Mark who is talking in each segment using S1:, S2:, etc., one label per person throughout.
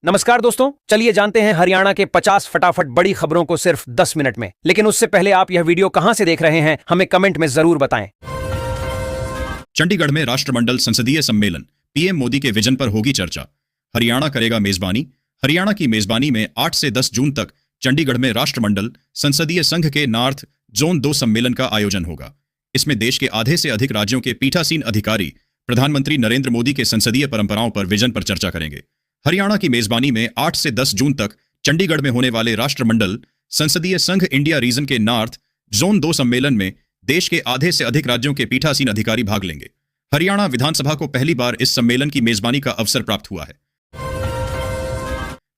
S1: नमस्कार दोस्तों, चलिए जानते हैं हरियाणा के 50 फटाफट बड़ी खबरों को सिर्फ 10 मिनट में। लेकिन उससे पहले आप यह वीडियो कहां से देख रहे हैं, हमें कमेंट में जरूर बताएं।
S2: चंडीगढ़ में राष्ट्रमंडल संसदीय सम्मेलन, पीएम मोदी के विजन पर होगी चर्चा। हरियाणा करेगा मेजबानी। हरियाणा की मेजबानी में 8 से 10 जून तक चंडीगढ़ में राष्ट्रमंडल संसदीय संघ के नॉर्थ जोन 2 सम्मेलन का आयोजन होगा। इसमें देश के आधे से अधिक राज्यों के पीठासीन अधिकारी प्रधानमंत्री नरेंद्र मोदी के संसदीय परंपराओं पर विजन पर चर्चा करेंगे। हरियाणा की मेजबानी में 8 से 10 जून तक चंडीगढ़ में होने वाले राष्ट्रमंडल संसदीय संघ इंडिया रीजन के नॉर्थ जोन 2 सम्मेलन में देश के आधे से अधिक राज्यों के पीठासीन अधिकारी भाग लेंगे। हरियाणा विधानसभा को पहली बार इस सम्मेलन की मेजबानी का अवसर प्राप्त हुआ है।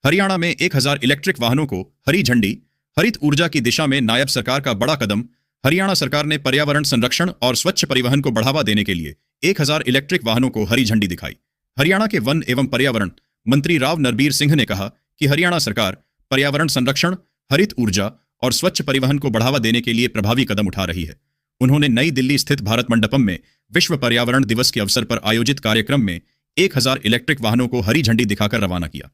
S2: हरियाणा में 1000 इलेक्ट्रिक वाहनों को हरी झंडी। हरित ऊर्जा की दिशा में नायब सरकार का बड़ा कदम। हरियाणा सरकार ने पर्यावरण संरक्षण और स्वच्छ परिवहन को बढ़ावा देने के लिए 1000 इलेक्ट्रिक वाहनों को हरी झंडी दिखाई। हरियाणा के वन एवं पर्यावरण मंत्री राव नरबीर सिंह ने कहा कि हरियाणा सरकार पर्यावरण संरक्षण, हरित ऊर्जा और स्वच्छ परिवहन को बढ़ावा देने के लिए प्रभावी कदम उठा रही है। उन्होंने नई दिल्ली स्थित भारत मंडपम में विश्व पर्यावरण दिवस के अवसर पर आयोजित कार्यक्रम में 1000 इलेक्ट्रिक वाहनों को हरी झंडी दिखाकर रवाना किया।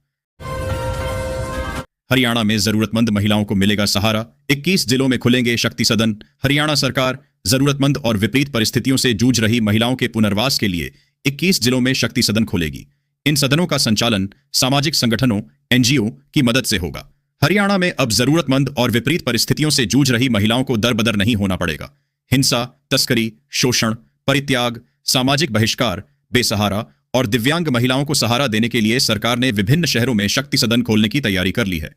S2: हरियाणा में जरूरतमंद महिलाओं को मिलेगा सहारा। 21 जिलों में खुलेंगे शक्ति सदन। हरियाणा सरकार जरूरतमंद और विपरीत परिस्थितियों से जूझ रही महिलाओं के पुनर्वास के लिए 21 जिलों में शक्ति सदन खोलेगी। इन सदनों का संचालन सामाजिक संगठनों एनजीओ की मदद से होगा। हरियाणा में अब जरूरतमंद और विपरीत परिस्थितियों से जूझ रही महिलाओं को दरबदर नहीं होना पड़ेगा। हिंसा, तस्करी, शोषण, परित्याग, सामाजिक बहिष्कार, बेसहारा और दिव्यांग महिलाओं को सहारा देने के लिए सरकार ने विभिन्न शहरों में शक्ति सदन खोलने की तैयारी कर ली है।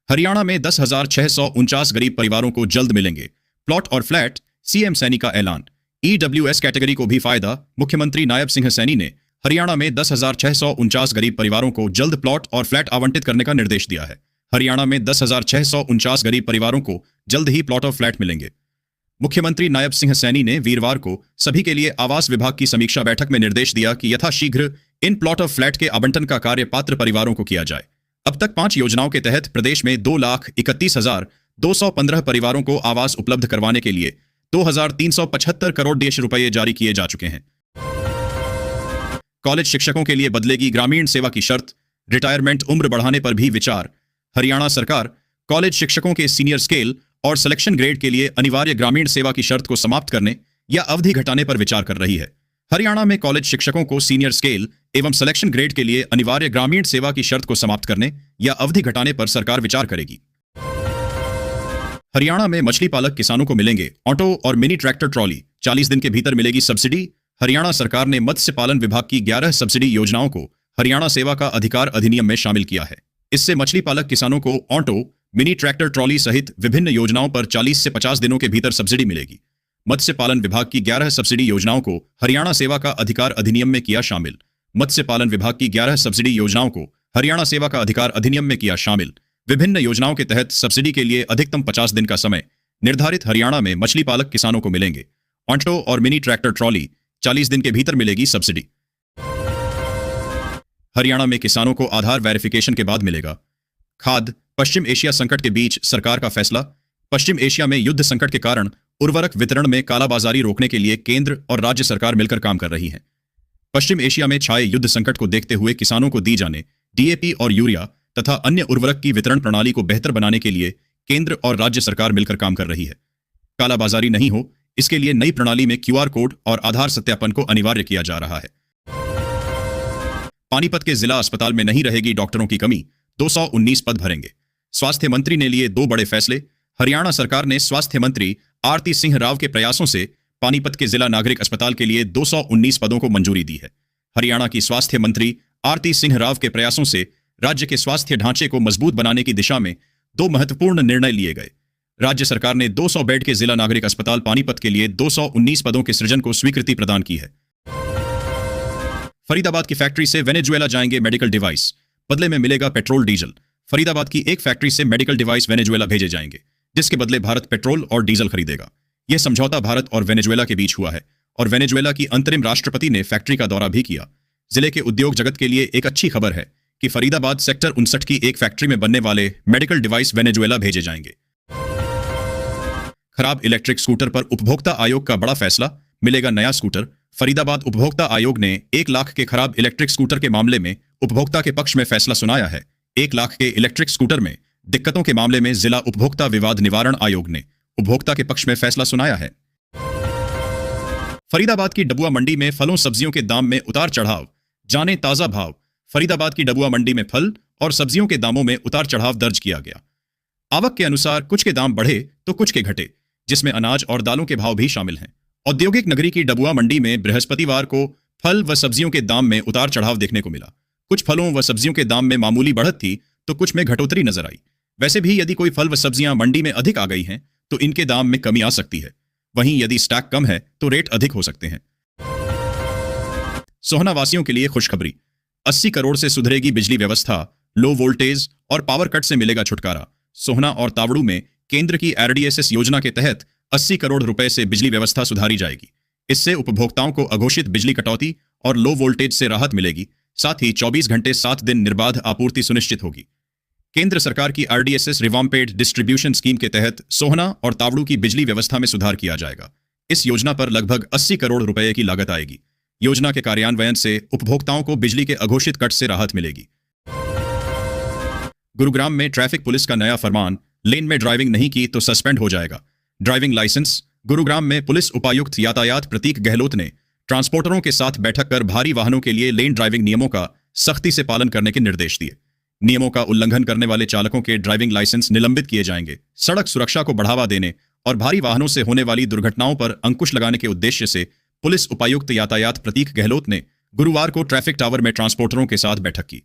S2: हरियाणा में 10,649 गरीब परिवारों को जल्द मिलेंगे प्लॉट और फ्लैट। सीएम सैनी का ऐलान। ईडब्ल्यूएस कैटेगरी को भी फायदा। मुख्यमंत्री नायब सिंह सैनी ने हरियाणा में 10,649 गरीब परिवारों को जल्द प्लॉट और फ्लैट आवंटित करने का निर्देश दिया है। हरियाणा में 10,649 गरीब परिवारों को जल्द ही प्लॉट और फ्लैट मिलेंगे। मुख्यमंत्री नायब सिंह सैनी ने वीरवार को सभी के लिए आवास विभाग की समीक्षा बैठक में निर्देश दिया कि यथाशीघ्र इन प्लॉट और फ्लैट के आवंटन का कार्य पात्र परिवारों को किया जाए। अब तक 5 योजनाओं के तहत प्रदेश में 2,31,215 परिवारों को आवास उपलब्ध करवाने के लिए 2,375 करोड़ देश रुपये जारी किए जा चुके हैं। कॉलेज शिक्षकों के लिए बदलेगी ग्रामीण सेवा की शर्त। रिटायरमेंट उम्र बढ़ाने पर भी विचार। हरियाणा सरकार कॉलेज शिक्षकों के सीनियर स्केल और सिलेक्शन ग्रेड के लिए अनिवार्य ग्रामीण सेवा की शर्त को समाप्त करने या अवधि घटाने पर विचार कर रही है। हरियाणा में कॉलेज शिक्षकों को सीनियर स्केल एवं सिलेक्शन ग्रेड के लिए अनिवार्य ग्रामीण सेवा की शर्त को समाप्त करने या अवधि घटाने पर सरकार विचार करेगी। हरियाणा में मछली पालक किसानों को मिलेंगे ऑटो और मिनी ट्रैक्टर ट्रॉली। 40 दिन के भीतर मिलेगी सब्सिडी। हरियाणा सरकार ने मत्स्य पालन विभाग की 11 सब्सिडी योजनाओं को हरियाणा सेवा का अधिकार अधिनियम में शामिल किया है। इससे मछली पालक किसानों को ऑटो, मिनी ट्रैक्टर ट्रॉली सहित विभिन्न योजनाओं पर 40 से 50 दिनों के भीतर सब्सिडी मिलेगी। मत्स्य पालन विभाग की 11 सब्सिडी योजनाओं को हरियाणा सेवा का अधिकार अधिनियम में किया शामिल। मत्स्य पालन विभाग की 11 सब्सिडी योजनाओं को हरियाणा सेवा का अधिकार अधिनियम में किया शामिल। विभिन्न योजनाओं के तहत सब्सिडी के लिए अधिकतम 50 दिन का समय निर्धारित। हरियाणा में मछली पालक किसानों को मिलेंगे ऑटो और मिनी ट्रैक्टर ट्रॉली। 40 दिन के भीतर मिलेगी सब्सिडी। हरियाणा में किसानों को आधार वेरिफिकेशन के बाद मिलेगा खाद। पश्चिम एशिया संकट के बीच सरकार का फैसला। पश्चिम एशिया में युद्ध संकट के कारण उर्वरक वितरण में कालाबाजारी रोकने के लिए केंद्र और राज्य सरकार मिलकर काम कर रही है। पश्चिम एशिया में छाए युद्ध संकट को देखते हुए किसानों को दी जाने डीएपी और यूरिया तथा अन्य उर्वरक की वितरण प्रणाली को बेहतर बनाने के लिए केंद्र और राज्य सरकार मिलकर काम कर रही है। कालाबाजारी नहीं हो, इसके लिए नई प्रणाली में क्यूआर कोड और आधार सत्यापन को अनिवार्य किया जा रहा है। पानीपत के जिला अस्पताल में नहीं रहेगी डॉक्टरों की कमी। 219 पद भरेंगे। स्वास्थ्य मंत्री ने लिए 2 बड़े फैसले। हरियाणा सरकार ने स्वास्थ्य मंत्री आरती सिंह राव के प्रयासों से पानीपत के जिला नागरिक अस्पताल के लिए 219 पदों को मंजूरी दी है। हरियाणा की स्वास्थ्य मंत्री आरती सिंह राव के प्रयासों से राज्य के स्वास्थ्य ढांचे को मजबूत बनाने की दिशा में 2 महत्वपूर्ण निर्णय लिए गए। राज्य सरकार ने 200 बेड के जिला नागरिक अस्पताल पानीपत के लिए 219 पदों के सृजन को स्वीकृति प्रदान की है। फरीदाबाद की फैक्ट्री से वेनेजुएला जाएंगे मेडिकल डिवाइस। बदले में मिलेगा पेट्रोल डीजल। फरीदाबाद की एक फैक्ट्री से मेडिकल डिवाइस वेनेजुएला भेजे जाएंगे, जिसके बदले भारत पेट्रोल और डीजल खरीदेगा। यह समझौता भारत और वेनेजुएला के बीच हुआ है और वेनेजुएला की अंतरिम राष्ट्रपति ने फैक्ट्री का दौरा भी किया। जिले के उद्योग जगत के लिए एक अच्छी खबर है कि फरीदाबाद सेक्टर 59 की एक फैक्ट्री में बनने वाले मेडिकल डिवाइस वेनेजुएला भेजे जाएंगे। खराब इलेक्ट्रिक स्कूटर पर उपभोक्ता आयोग का बड़ा फैसला। मिलेगा नया स्कूटर। फरीदाबाद उपभोक्ता आयोग ने 1 लाख के खराब इलेक्ट्रिक स्कूटर के मामले में उपभोक्ता के पक्ष में फैसला सुनाया है। 1 लाख के इलेक्ट्रिक स्कूटर में दिक्कतों के मामले में जिला उपभोक्ता विवाद निवारण आयोग ने उपभोक्ता के पक्ष में फैसला सुनाया है। फरीदाबाद की डबुआ मंडी में फलों सब्जियों के दाम में उतार चढ़ाव, जाने ताजा भाव। फरीदाबाद की डबुआ मंडी में फल और सब्जियों के दामों में उतार चढ़ाव दर्ज किया गया। आवक के अनुसार कुछ के दाम बढ़े तो कुछ के घटे, जिसमें अनाज और दालों के भाव भी शामिल हैं। औद्योगिक नगरी की डबुआ मंडी में बृहस्पतिवार को फल व सब्जियों के दाम में उतार चढ़ाव देखने को मिला। कुछ फलों व सब्जियों के दाम में मामूली बढ़त थी तो कुछ में घटोतरी नजर आई। वैसे भी यदि कोई फल व सब्जियां मंडी में अधिक आ गई हैं तो इनके दाम में कमी आ सकती है। वहीं यदि स्टॉक कम है तो रेट अधिक हो सकते हैं। सोहना वासियों के लिए खुशखबरी, 80 करोड़ से सुधरेगी बिजली व्यवस्था, लो वोल्टेज और पावर कट से मिलेगा छुटकारा। सोहना और तावड़ू में केंद्र की RDSS योजना के तहत 80 करोड़ रुपए से बिजली व्यवस्था सुधारी जाएगी। इससे उपभोक्ताओं को अघोषित बिजली कटौती और लो वोल्टेज से राहत मिलेगी। साथ ही 24 घंटे 7 दिन निर्बाध आपूर्ति सुनिश्चित होगी। केंद्र सरकार की RDSS रिवाम्पेड डिस्ट्रीब्यूशन स्कीम के तहत सोहना और तावड़ू की बिजली व्यवस्था में सुधार किया जाएगा। इस योजना पर लगभग 80 करोड़ रुपए की लागत आएगी। योजना के कार्यान्वयन से उपभोक्ताओं को बिजली के अघोषित कट से राहत मिलेगी। गुरुग्राम में ट्रैफिक पुलिस का नया फरमान, लेन में ड्राइविंग नहीं की तो सस्पेंड हो जाएगा। Driving licence. गुरुग्राम में पुलिस उपायुक्त यातायात प्रतीक गहलोत ने ट्रांसपोर्टरों के साथ बैठक कर भारी वाहनों के लिए लेन ड्राइविंग नियमों का सख्ती से पालन करने के निर्देश दिए। नियमों का उल्लंघन करने वाले चालकों के ड्राइविंग लाइसेंस निलंबित किए जाएंगे। सड़क सुरक्षा को बढ़ावा देने और भारी वाहनों से होने वाली दुर्घटनाओं पर अंकुश लगाने के उद्देश्य से पुलिस उपायुक्त यातायात प्रतीक गहलोत ने गुरुवार को ट्रैफिक टावर में ट्रांसपोर्टरों के साथ बैठक की।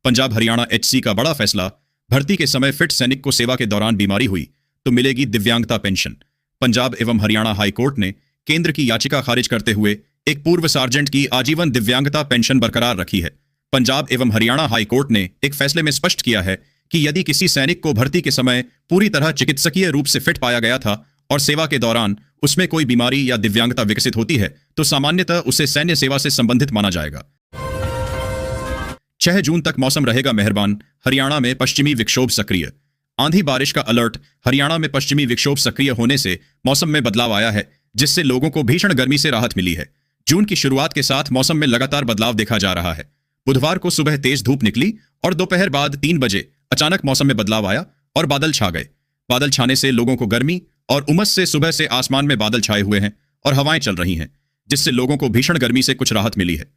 S2: पंजाब हरियाणा HC का बड़ा फैसला, भर्ती के समय फिट सैनिक को सेवा के दौरान बीमारी हुई तो मिलेगी दिव्यांगता पेंशन। पंजाब एवं हरियाणा हाई कोर्ट ने केंद्र की याचिका खारिज करते हुए एक पूर्व सार्जेंट की आजीवन दिव्यांगता पेंशन बरकरार रखी है। पंजाब एवं हरियाणा हाई कोर्ट ने एक फैसले में स्पष्ट किया है कि यदि किसी सैनिक को भर्ती के समय पूरी तरह चिकित्सकीय रूप से फिट पाया गया था और सेवा के दौरान उसमें कोई बीमारी या दिव्यांगता विकसित होती है तो सामान्यतः उसे सैन्य सेवा से संबंधित माना जाएगा। 6 जून तक मौसम रहेगा मेहरबान, हरियाणा में पश्चिमी विक्षोभ सक्रिय। आंधी बारिश का अलर्ट, हरियाणा में पश्चिमी विक्षोभ सक्रिय होने से मौसम में बदलाव आया है, जिससे लोगों को भीषण गर्मी से राहत मिली है। जून की शुरुआत के साथ मौसम में लगातार बदलाव देखा जा रहा है। बुधवार को सुबह तेज धूप निकली और दोपहर बाद 3 बजे अचानक मौसम में बदलाव आया और बादल छा गए। बादल छाने से लोगों को गर्मी और उमस से सुबह से आसमान में बादल छाए हुए हैं और हवाएं चल रही हैं, जिससे लोगों को भीषण गर्मी से कुछ राहत मिली है।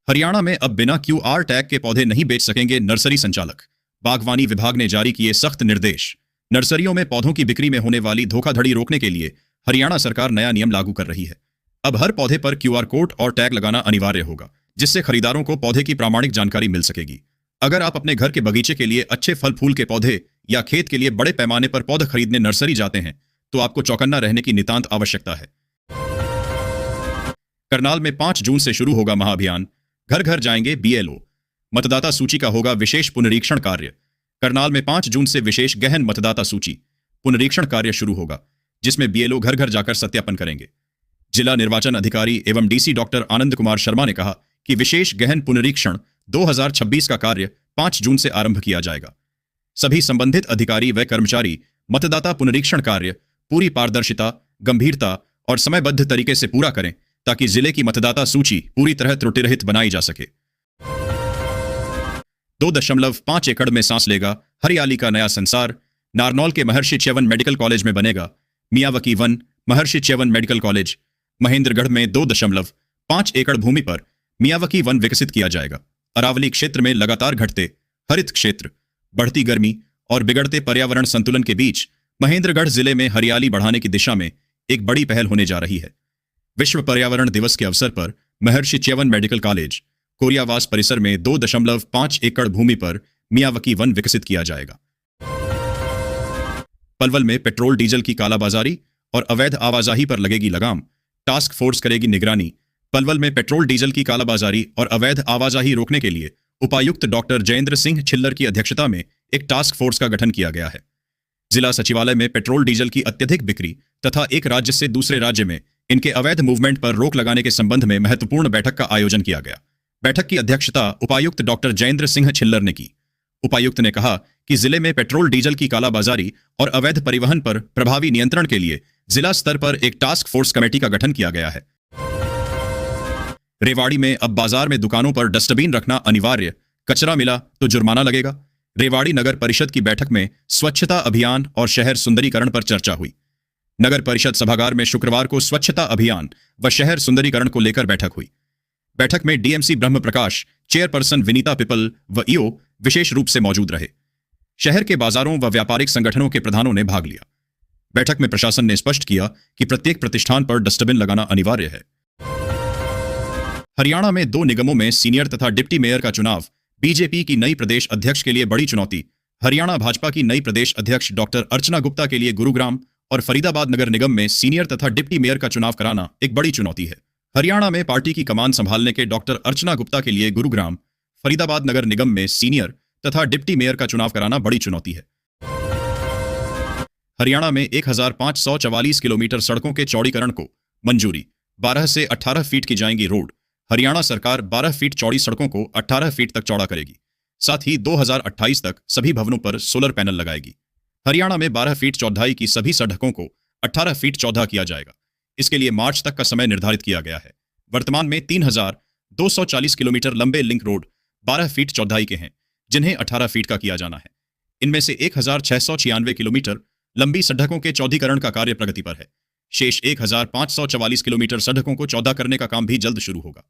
S2: हरियाणा में अब बिना QR टैग के पौधे नहीं बेच सकेंगे नर्सरी संचालक। बागवानी विभाग ने जारी किए सख्त निर्देश। नर्सरियों में पौधों की बिक्री में होने वाली धोखाधड़ी रोकने के लिए हरियाणा सरकार नया नियम लागू कर रही है। अब हर पौधे पर QR कोड और टैग लगाना अनिवार्य होगा, जिससे खरीदारों को पौधे की प्रामाणिक जानकारी मिल सकेगी। अगर आप अपने घर के बगीचे के लिए अच्छे फल फूल के पौधे या खेत के लिए बड़े पैमाने पर पौधे खरीदने नर्सरी जाते हैं तो आपको चौकन्ना रहने की नितांत आवश्यकता है। करनाल में 5 जून से शुरू होगा महाअभियान, घर घर जाएंगे BLO। मतदाता सूची का होगा विशेष पुनरीक्षण कार्य। करनाल में 5 जून से विशेष गहन मतदाता सूची पुनरीक्षण कार्य शुरू होगा, जिसमें BLO घर घर जाकर सत्यापन करेंगे। जिला निर्वाचन अधिकारी एवं DC डॉक्टर आनंद कुमार शर्मा ने कहा कि विशेष गहन पुनरीक्षण 2026 का कार्य 5 जून से आरंभ किया जाएगा। सभी संबंधित अधिकारी व कर्मचारी मतदाता पुनरीक्षण कार्य पूरी पारदर्शिता, गंभीरता और समयबद्ध तरीके से पूरा करें ताकि जिले की मतदाता सूची पूरी तरह त्रुटिरहित बनाई जा सके। 2.5 एकड़ में सांस लेगा हरियाली का नया संसार। नारनौल के महर्षि च्यवन मेडिकल कॉलेज में बनेगा मियावकी वन महर्षि च्यवन मेडिकल कॉलेज। महेंद्रगढ़ में 2.5 एकड़ भूमि पर मियावकी वन विकसित किया जाएगा। अरावली क्षेत्र में लगातार घटते हरित क्षेत्र, बढ़ती गर्मी और बिगड़ते पर्यावरण संतुलन के बीच महेंद्रगढ़ जिले में हरियाली बढ़ाने की दिशा में एक बड़ी पहल होने जा रही है। विश्व पर्यावरण दिवस के अवसर पर महर्षि च्यवन मेडिकल कॉलेज कोरियावास परिसर में 2.5 एकड़ भूमि पर मियावकी वन विकसित किया जाएगा। पलवल में पेट्रोल डीजल की कालाबाजारी और अवैध आवाजाही पर लगेगी लगाम, टास्क फोर्स करेगी निगरानी। पलवल में पेट्रोल डीजल की कालाबाजारी और अवैध आवाजाही रोकने के लिए उपायुक्त डॉक्टर जयेंद्र सिंह छिल्लर की अध्यक्षता में एक टास्क फोर्स का गठन किया गया है। जिला सचिवालय में पेट्रोल डीजल की अत्यधिक बिक्री तथा एक राज्य से दूसरे राज्य में इनके अवैध मूवमेंट पर रोक लगाने के संबंध में महत्वपूर्ण बैठक का आयोजन किया गया। बैठक की अध्यक्षता उपायुक्त डॉक्टर जयेंद्र सिंह छिल्लर ने की। उपायुक्त ने कहा कि जिले में पेट्रोल डीजल की कालाबाजारी और अवैध परिवहन पर प्रभावी नियंत्रण के लिए जिला स्तर पर एक टास्क फोर्स कमेटी का गठन किया गया है। रेवाड़ी में अब बाजार में दुकानों पर डस्टबिन रखना अनिवार्य, कचरा मिला तो जुर्माना लगेगा। रेवाड़ी नगर परिषद की बैठक में स्वच्छता अभियान और शहर सुंदरीकरण पर चर्चा हुई। नगर परिषद सभागार में शुक्रवार को स्वच्छता अभियान व शहर सुंदरीकरण को लेकर बैठक हुई। बैठक में डीएमसी ब्रह्म प्रकाश, चेयरपर्सन विनीता पिपल व ईओ विशेष रूप से मौजूद रहे। शहर के बाजारों व व्यापारिक संगठनों के प्रधानों ने भाग लिया। बैठक में प्रशासन ने स्पष्ट किया कि प्रत्येक प्रतिष्ठान पर डस्टबिन लगाना अनिवार्य है। हरियाणा में 2 निगमों में सीनियर तथा डिप्टी मेयर का चुनाव, बीजेपी की नई प्रदेश अध्यक्ष के लिए बड़ी चुनौती। हरियाणा भाजपा की नई प्रदेश अध्यक्ष डॉक्टर अर्चना गुप्ता के लिए गुरुग्राम और फरीदाबाद नगर निगम में सीनियर तथा डिप्टी मेयर का चुनाव कराना एक बड़ी चुनौती है। हरियाणा में पार्टी की कमान संभालने के डॉक्टर अर्चना गुप्ता के लिए गुरुग्राम, फरीदाबाद नगर निगम में सीनियर तथा डिप्टी मेयर का चुनाव कराना बड़ी चुनौती है। हरियाणा में 1544 किलोमीटर सड़कों के चौड़ीकरण को मंजूरी, 12 से 18 फीट की जाएंगी रोड। हरियाणा सरकार 12 फीट चौड़ी सड़कों को 18 फीट तक चौड़ा करेगी। साथ ही 2028 तक सभी भवनों पर सोलर पैनल लगाएगी। हरियाणा में 12 फीट चौड़ाई की सभी सड़कों को 18 फीट चौड़ा किया जाएगा। इसके लिए मार्च तक का समय निर्धारित किया गया है। वर्तमान में 3240 किलोमीटर लंबे लिंक रोड 12 फीट चौड़ाई के हैं, जिन्हें 18 फीट का किया जाना है। इनमें से 1696 किलोमीटर लंबी सड़कों के चौड़ीकरण का कार्य प्रगति पर है। शेष 1544 किलोमीटर सड़कों को चौड़ा करने का काम भी जल्द शुरू होगा।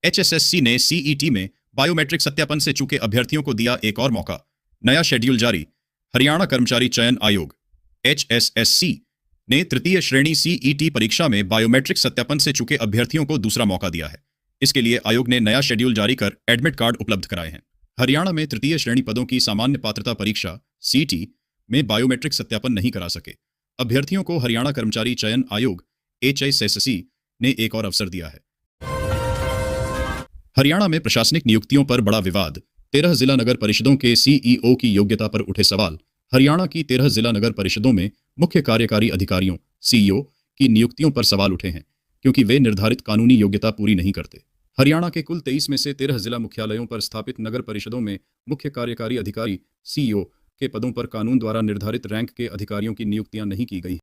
S2: HSSC ने CET में बायोमेट्रिक सत्यापन से चूके अभ्यर्थियों को दिया एक और मौका, नया शेड्यूल जारी। हरियाणा कर्मचारी चयन आयोग HSSC ने तृतीय श्रेणी CET परीक्षा में बायोमेट्रिक सत्यापन से चूके अभ्यर्थियों को दूसरा मौका दिया है। इसके लिए आयोग ने नया शेड्यूल जारी कर एडमिट कार्ड उपलब्ध कराए हैं। हरियाणा में तृतीय श्रेणी पदों की सामान्य पात्रता परीक्षा CET में बायोमेट्रिक सत्यापन नहीं करा सके अभ्यर्थियों को हरियाणा कर्मचारी चयन आयोग HSSC ने एक और अवसर दिया है। हरियाणा में प्रशासनिक नियुक्तियों पर बड़ा विवाद, 13 जिला नगर परिषदों के CEO की योग्यता पर उठे सवाल। हरियाणा की 13 जिला नगर परिषदों में मुख्य कार्यकारी अधिकारियों CEO की नियुक्तियों पर सवाल उठे हैं, क्योंकि वे निर्धारित कानूनी योग्यता पूरी नहीं करते। हरियाणा के कुल 23 में से 13 जिला मुख्यालयों पर स्थापित नगर परिषदों में मुख्य कार्यकारी अधिकारी CEO के पदों पर कानून द्वारा निर्धारित रैंक के अधिकारियों की नियुक्तियां नहीं की गई।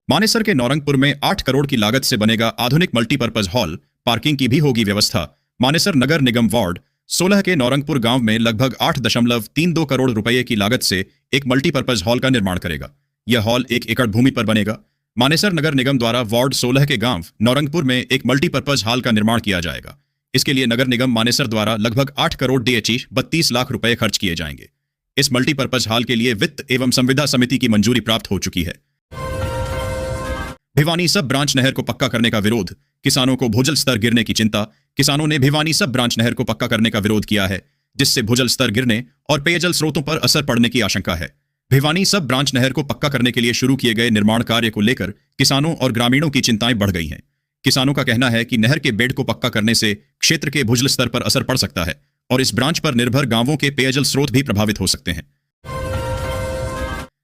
S2: मानेसर के नौरंगपुर में 8 करोड़ की लागत से बनेगा आधुनिक मल्टीपर्पज हॉल, पार्किंग की भी होगी व्यवस्था। मानेसर नगर निगम वार्ड 16 के नौरंगपुर गांव में लगभग 8.32 करोड़ रुपए की लागत से एक मल्टीपर्पज हॉल का निर्माण करेगा। यह हॉल 1 एकड़ भूमि पर बनेगा। मानेसर नगर निगम द्वारा वार्ड 16 के गांव नौरंगपुर में एक मल्टीपर्पज हॉल का निर्माण किया जाएगा। इसके लिए नगर निगम मानेसर द्वारा लगभग 8 करोड़ DHE 32 लाख रुपए खर्च किए जाएंगे। इस मल्टीपर्पज हॉल के लिए वित्त एवं संविदा समिति की मंजूरी प्राप्त हो चुकी है। भिवानी सब ब्रांच नहर को पक्का करने का विरोध, किसानों को भूजल स्तर गिरने की चिंता। किसानों ने भिवानी सब ब्रांच नहर को पक्का करने का विरोध किया है, जिससे भूजल स्तर गिरने और पेयजल स्रोतों पर असर पड़ने की आशंका है। भिवानी सब ब्रांच नहर को पक्का करने के लिए शुरू किए गए निर्माण कार्य को लेकर किसानों और ग्रामीणों की चिंताएं बढ़ गई हैं। किसानों का कहना है कि नहर के बेड को पक्का करने से क्षेत्र के भूजल स्तर पर असर पड़ सकता है और इस ब्रांच पर निर्भर गांवों के पेयजल स्रोत भी प्रभावित हो सकते हैं।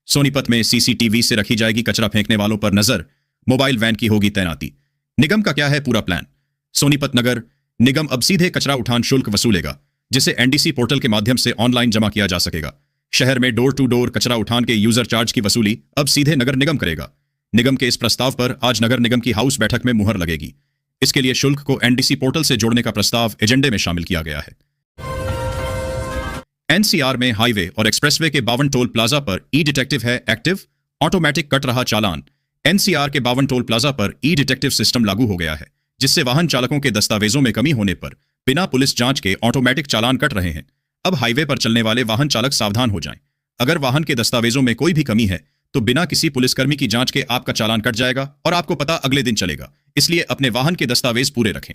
S2: सोनीपत में CCTV से रखी जाएगी कचरा फेंकने वालों पर नजर, मोबाइल वैन की होगी तैनाती। निगम का क्या है पूरा प्लान? सोनीपत नगर निगम अब सीधे कचरा उठान शुल्क वसूलेगा, जिसे NDC पोर्टल के माध्यम से ऑनलाइन जमा किया जा सकेगा। शहर में डोर टू डोर कचरा उठान के यूजर चार्ज की वसूली अब सीधे नगर निगम करेगा। निगम के इस प्रस्ताव पर आज नगर निगम की हाउस बैठक में मुहर लगेगी। इसके लिए शुल्क को NDC पोर्टल से जोड़ने का प्रस्ताव एजेंडे में शामिल किया गया है। NCR में हाईवे और एक्सप्रेसवे के 52 टोल प्लाजा पर ई-डिटेक्टिव है एक्टिव, ऑटोमेटिक कट रहा चालान। NCR के 52 टोल प्लाजा पर ई-डिटेक्टिव सिस्टम लागू हो गया है, जिससे वाहन चालकों के दस्तावेजों में कमी होने पर बिना पुलिस जांच के ऑटोमेटिक चालान कट रहे हैं। अब हाईवे पर चलने वाले वाहन चालक सावधान हो जाएं। अगर वाहन के दस्तावेजों में कोई भी कमी है तो बिना किसी पुलिसकर्मी की जांच के आपका चालान कट जाएगा और आपको पता अगले दिन चलेगा। इसलिए अपने वाहन के दस्तावेज पूरे रखें।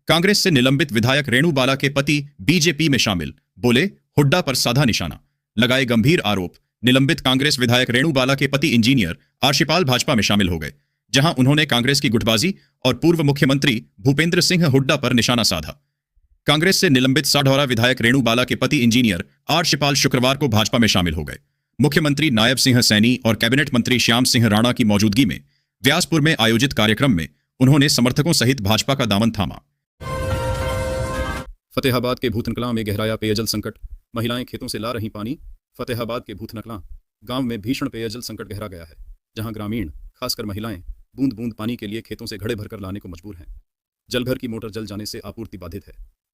S2: कांग्रेस से निलंबित विधायक रेणु बाला के पति बीजेपी में शामिल, बोले हुड्डा पर साधा निशाना, लगाए गंभीर आरोप। निलंबित कांग्रेस विधायक रेणु बाला के पति इंजीनियर आरशिपाल भाजपा में शामिल हो गए, जहां उन्होंने कांग्रेस की गुटबाजी और पूर्व मुख्यमंत्री भूपेंद्र सिंह हुड्डा पर निशाना साधा। कांग्रेस से निलंबित साढौरा विधायक रेणु बाला के पति इंजीनियर आरशिपाल शुक्रवार को भाजपा में शामिल हो गए। मुख्यमंत्री नायब सिंह सैनी और कैबिनेट मंत्री श्याम सिंह राणा की मौजूदगी में व्यासपुर में आयोजित कार्यक्रम में उन्होंने समर्थकों सहित भाजपा का दामन थामा। फतेहाबाद के भूतनकलां में गहराया पेयजल संकट, महिलाएं खेतों से ला रही पानी। फतेहाबाद के भूतनकलां गांव में भीषण पेयजल संकट गहरा गया है, जहां ग्रामीण खासकर महिलाएं बूंद बूंद पानी के लिए खेतों से घड़े भरकर लाने को मजबूर हैं। जलघर की मोटर जल जाने से आपूर्ति बाधित है।